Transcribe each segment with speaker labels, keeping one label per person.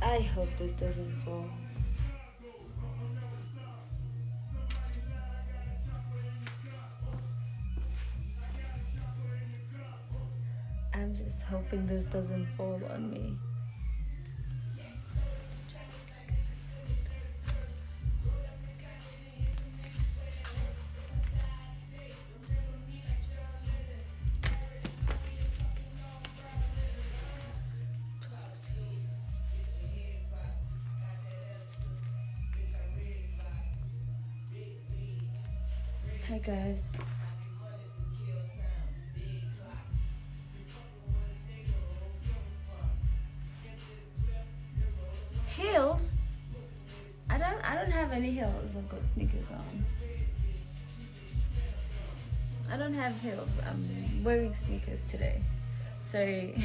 Speaker 1: I hope this doesn't fall. I'm just hoping this doesn't fall on me. Hi guys. Heels? I don't have any heels. I've got sneakers on. I don't have heels. I'm wearing sneakers today. Sorry.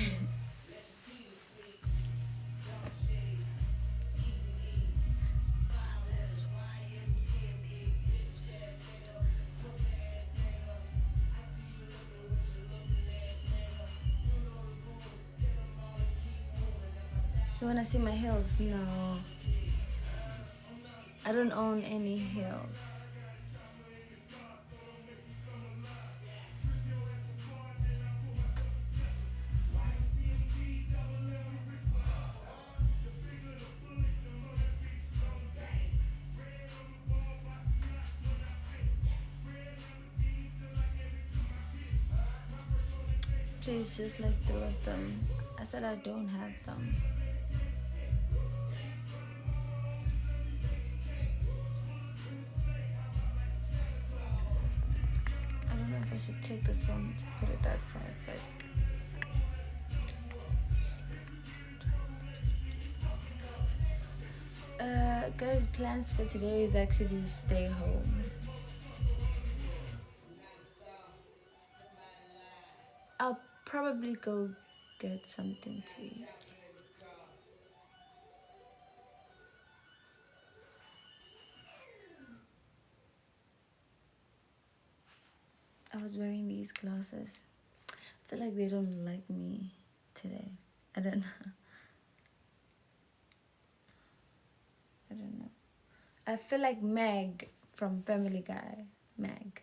Speaker 1: You wanna see my heels? No. I don't own any heels. Please just let go of them. I said I don't have them. I don't know if I should take this one to put it that side, but guys, plans for today is actually stay home. I'll probably go get something to eat. I was wearing these glasses. I feel like they don't like me today. I don't know. I don't know. I feel like Meg from Family Guy. Meg.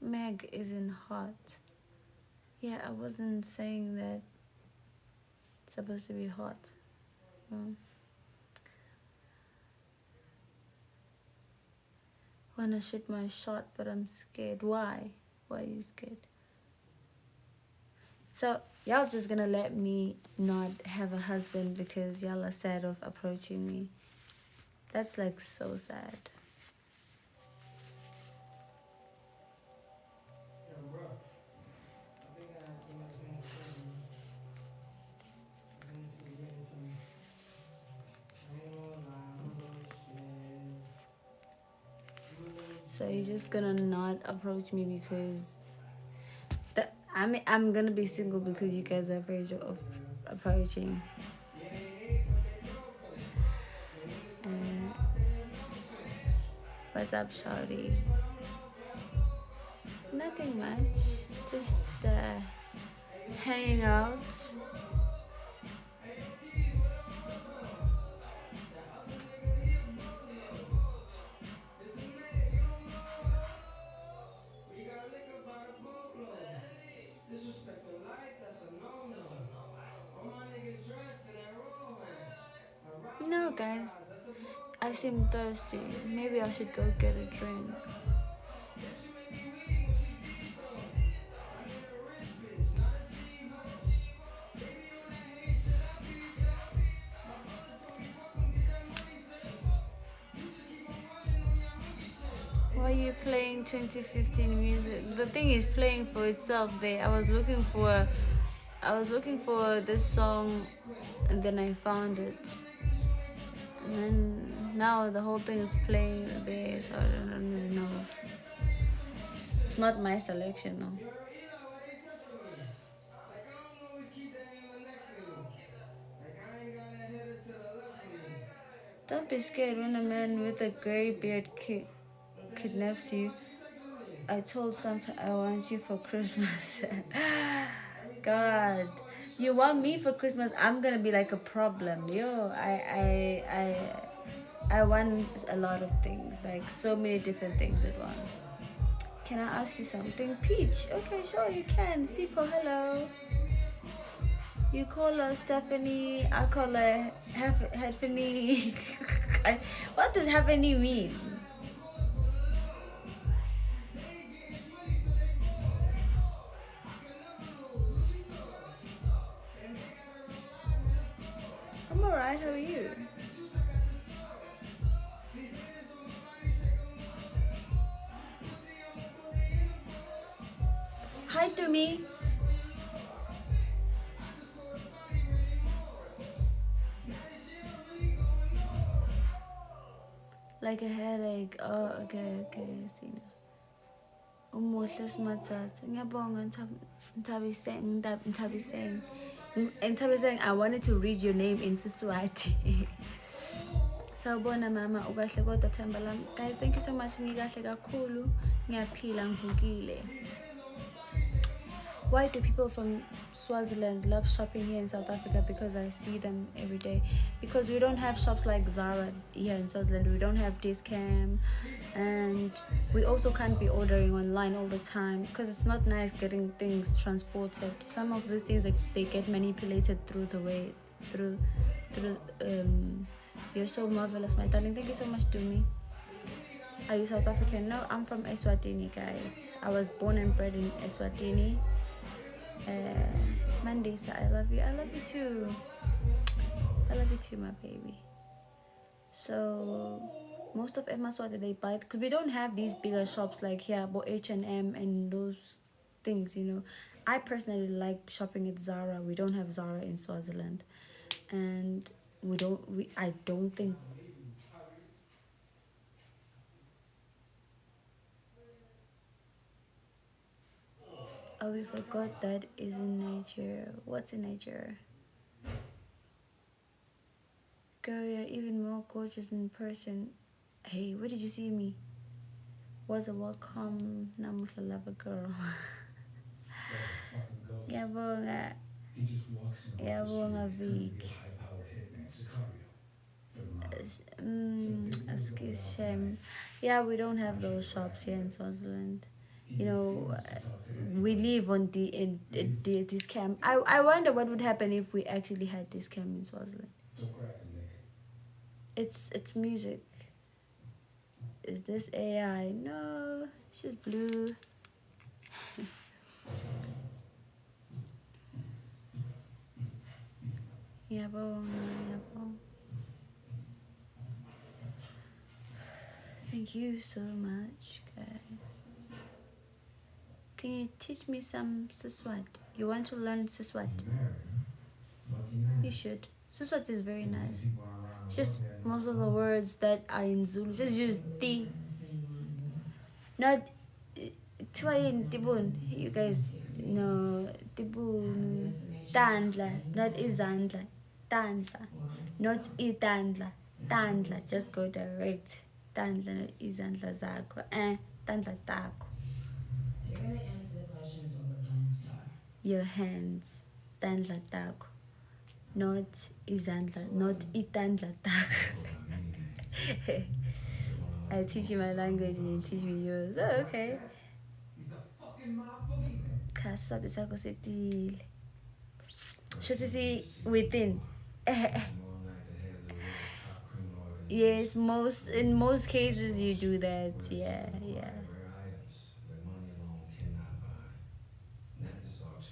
Speaker 1: Meg isn't hot. Yeah, I wasn't saying that it's supposed to be hot. Wanna shoot my shot, but I'm scared. Why? Why are you scared? So y'all just gonna let me not have a husband because y'all are sad of approaching me. That's like so sad. So you're just gonna not approach me because I'm gonna be single because you guys are afraid of approaching. What's up, shawty? Nothing much. Just hanging out. No, guys. I seem thirsty. Maybe I should go get a drink. Why are you playing 2015 music? The thing is playing for itself there. I was looking for this song and then I found it. And then now the whole thing is playing there, so I don't really know. not my selection, no. Don't be scared when a man with a gray beard kidnaps you. I told Santa I want you for Christmas. God, you want me for Christmas? I'm gonna be like a problem. Yo, I want a lot of things, like so many different things at once. Can I ask you something? Peach. Okay, sure, you can. Sipo, hello. You call her Stephanie, I call her Stephanie. What does Stephanie mean? I'm alright, how are you? Hi to me. Like a headache. Oh, okay, see. Umuhle simathatha. Ngiyabonga Nthabiseng. Nthabiseng, I wanted to read your name in Siswati. Sawubona mama, ukahle kodwa themba lami. Guys, thank you so much. Ngikahle kakhulu. Ngiyaphila ngivukile. Why do people from Swaziland love shopping here in South Africa? Because I see them every day. Because we don't have shops like Zara here in Swaziland. We don't have Discam. And we also can't be ordering online all the time. Because it's not nice getting things transported. Some of these things, they get manipulated through the way. You're so marvelous, my darling. Thank you so much, Dumi. Are you South African? No, I'm from Eswatini, guys. I was born and bred in Eswatini. Mandisa, I love you. I love you too. I love you too, my baby. So most of Emaswati, they buy, because we don't have these bigger shops like here, but H&M and those things, you know. I personally like shopping at Zara. We don't have Zara in Swaziland, and I don't think. Oh, we forgot that is in Nigeria. What's in Nigeria? Girl, you're even more gorgeous in person. Hey, where did you see me? Was a welcome. Namuhla lava girl. Yabonga. Yabonga Vic. Shame. Yeah, we don't have those shops here in Swaziland. You know, we live on this camp. I wonder what would happen if we actually had this camp in Swaziland. It's music. Is this AI? No, she's blue. Yabo. Thank you so much, guys. Can you teach me some Siswati? You want to learn Siswati? You should. Siswati is very nice. Just most of the words that are in Zulu, just use ti. Not twain tibun. You guys know tibun. Tandla, not izandla. Tandla, not itandla. Tandla, just go direct. Tandla, not izandla zakho. Tandla takho.
Speaker 2: You're gonna answer the questions over Star.
Speaker 1: Your hands. Tandla takho. Not izandla, not itandla takho. I teach you my language and you teach me yours. Oh, okay. Kasati sakho setile. Shosisi within. Yes, in most cases you do that. Yeah.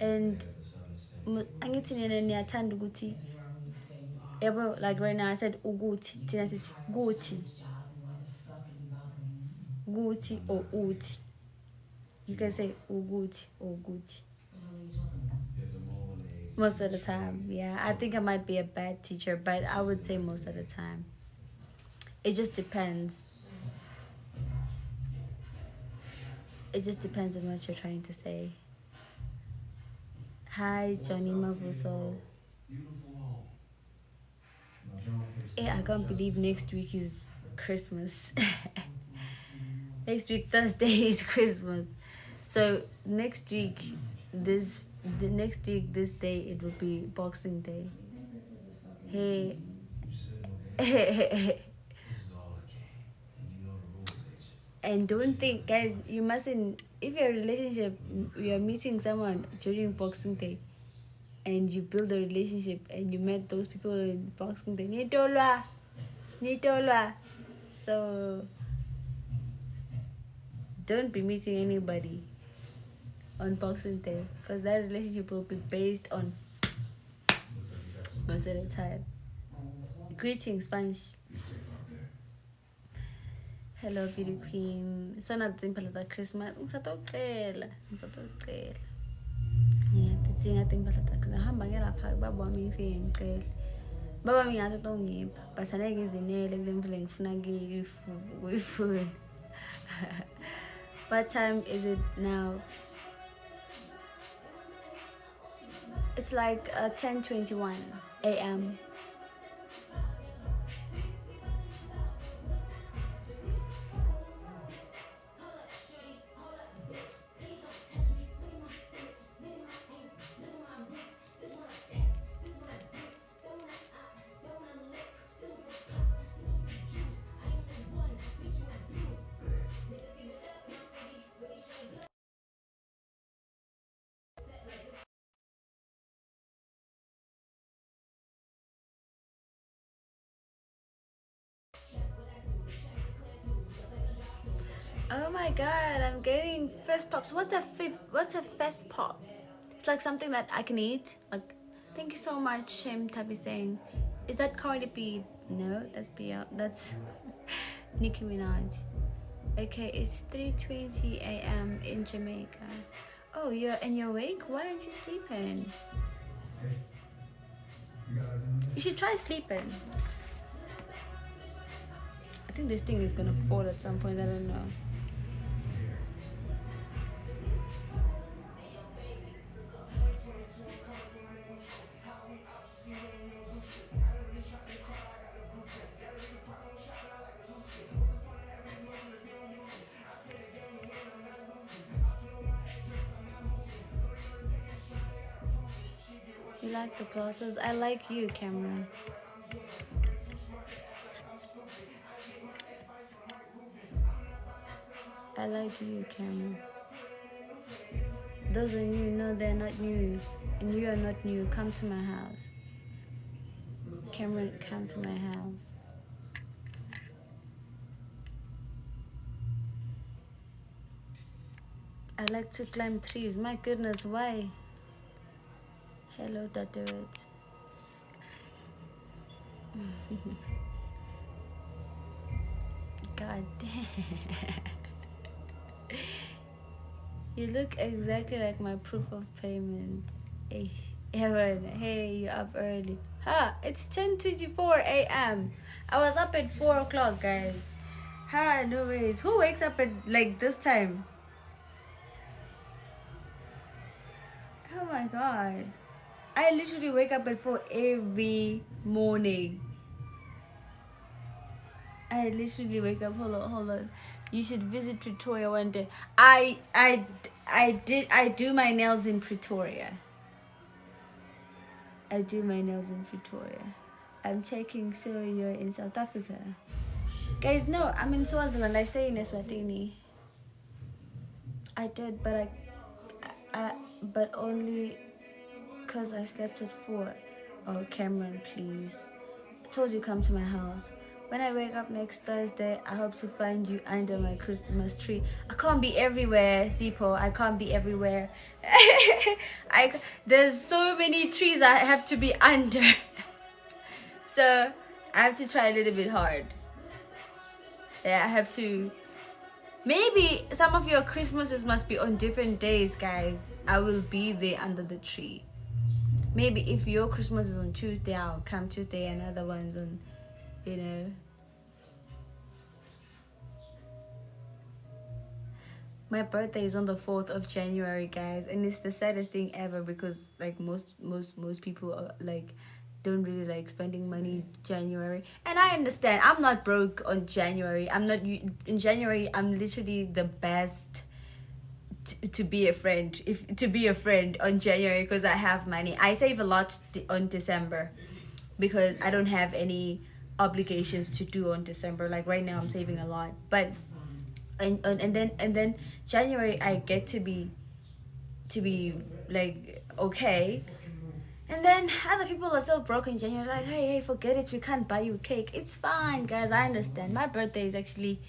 Speaker 1: And angithi nina niyathanda ukuthi yabo, like right now I said ukuthi, thina sithi kuthi or uthi. You can say uguti or guti. Most of the time, yeah. I think I might be a bad teacher, but I would say most of the time. It just depends. It just depends on what you're trying to say. Hi, Johnny Mavuso. Hey, I can't believe next week is Christmas. Next week Thursday is Christmas. So next week, this day it will be Boxing Day. Hey. And don't think, guys, you mustn't. If you're in a relationship, you're meeting someone during Boxing Day, and you build a relationship, and you met those people in Boxing Day. Nitolwa. So don't be meeting anybody on Boxing Day, because that relationship will be based on most of the time. Greetings, Spanish. Hello, beauty queen. So not simple that Christmas. Ngisatocela. Ngiyadinga timpahla takho. Ngihamba ngelapha baba wami ngifike ngicela. Baba wami ngathi utongipha, but angeke ngizinele kule mvula ngifuna kuyifuna. What time is it now? It's like 10:21 a.m. Oh my god, I'm getting fist pops. What's a fist pop? It's like something that I can eat. Like, thank you so much, Shem Tabi saying. Is that Cardi B? No, that's Beyonce. That's Nicki Minaj. Okay, it's 3:20 a.m. in Jamaica. Oh, you're awake? Why aren't you sleeping? You should try sleeping. I think this thing is gonna fall at some point. I don't know. You like the glasses? I like you, Cameron. I like you, Cameron. Those are new. No, they're not new. And you are not new. Come to my house. Cameron, come to my house. I like to climb trees. My goodness, why? Hello, Dr. God damn. You look exactly like my proof of payment. Hey, Evan, hey, you're up early. Ha, it's 10:24 a.m. I was up at 4 o'clock, guys. Ha, no worries. Who wakes up at like this time? Oh my god. I literally wake up at 4 every morning. I literally wake up. Hold on. You should visit Pretoria one day. I do my nails in Pretoria. I do my nails in Pretoria. I'm checking, so you're in South Africa. Guys, no, I'm in Swaziland. I stay in Eswatini. I did, but but only because I slept at 4. Oh, Cameron, please. I told you come to my house. When I wake up next Thursday, I hope to find you under my Christmas tree. I can't be everywhere, Sipo. I can't be everywhere. There's so many trees I have to be under. So I have to try a little bit hard. Yeah, I have to. Maybe some of your Christmases must be on different days, guys. I will be there under the tree. Maybe if your Christmas is on Tuesday, I'll come Tuesday, and other ones on, you know. My birthday is on the 4th of January, guys, and it's the saddest thing ever because like most people are like don't really like spending money January. And I understand. I'm not broke on January. I'm not in January. I'm literally the best to be a friend. If to be a friend on January because I have money. I save a lot on December because I don't have any obligations to do on December. Like right now I'm saving a lot. But and then January I get to be like okay. And then other people are so broke in January, like, hey, forget it, we can't buy you cake. It's fine, guys, I understand. My birthday is actually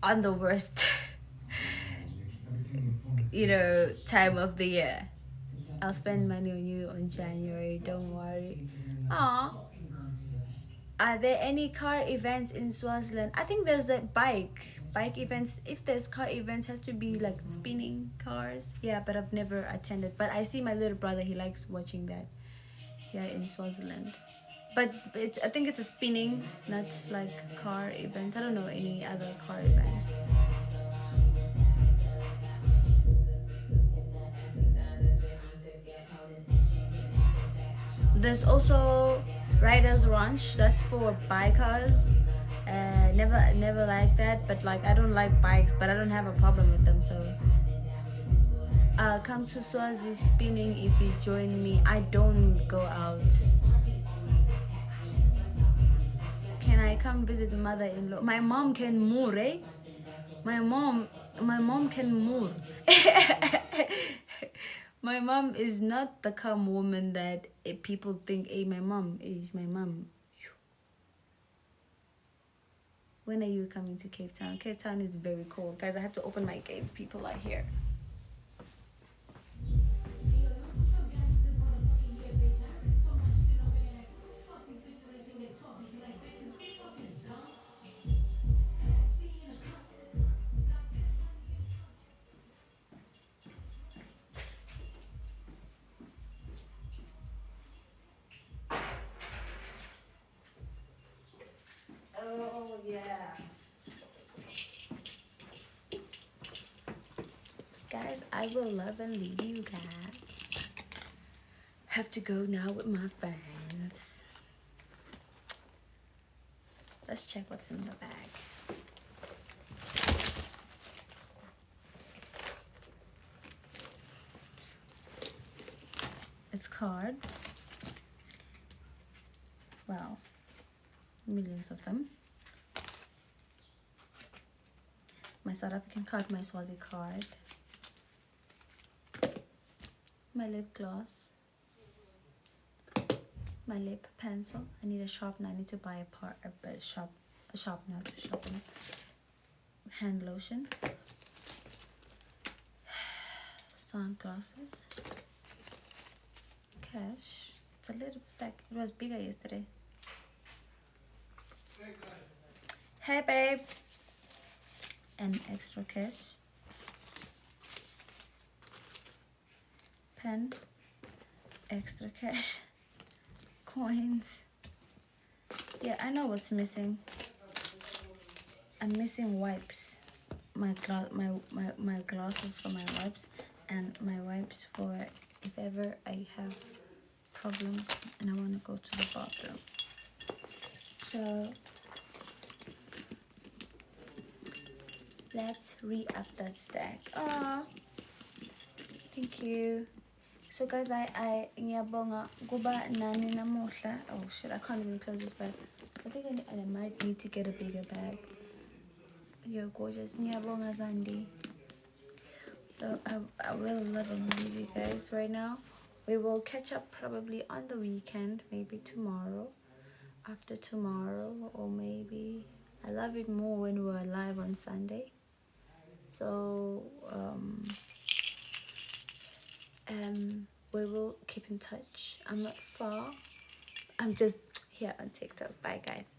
Speaker 1: on the worst, time of the year. I'll spend money on you on January, don't worry. Aw. Are there any car events in Swaziland? I think there's a bike events. If there's car events, has to be like spinning cars. Yeah, but I've never attended. But I see my little brother, he likes watching that. Yeah, in Swaziland, but I think it's a spinning, not like car event. I don't know any other car event. There's also Riders Ranch. That's for bikers. Never like that. But like I don't like bikes, but I don't have a problem with them. So come to Swazi spinning if you join me. I don't go out. Can I come visit mother-in-law? My mom can move, eh? My mom can move. My mom is not the calm woman that people think. Hey, my mom is my mom. When are you coming to Cape Town? Cape Town is very cold, guys. I have to open my gates. People are here. Oh yeah. Guys, I will love and leave you guys. Have to go now with my friends. Let's check what's in the bag. It's cards. Wow. Millions of them. My South African card, my Swazi card. My lip gloss. My lip pencil. I need a sharpener. I need to buy a sharpener. Hand lotion. Sunglasses. Cash. It's a little stack. It was bigger yesterday. Hey babe. And extra cash. Pen. Extra cash. Coins. Yeah, I know what's missing. I'm missing wipes. My glasses for my wipes, and my wipes for if ever I have problems and I want to go to the bathroom. So let's re-up that stack. Ah, thank you. So guys, I ngiyabonga kuba nani namuhla. Oh shit, I can't even close this bag. I think I might need to get a bigger bag. You're gorgeous. Ngiyabonga Zandi. So I will love and leave you guys right now. We will catch up probably on the weekend, maybe tomorrow, after tomorrow, or maybe I love it more when we're live on Sunday. So we will keep in touch. I'm not far. I'm just here on TikTok. Bye guys.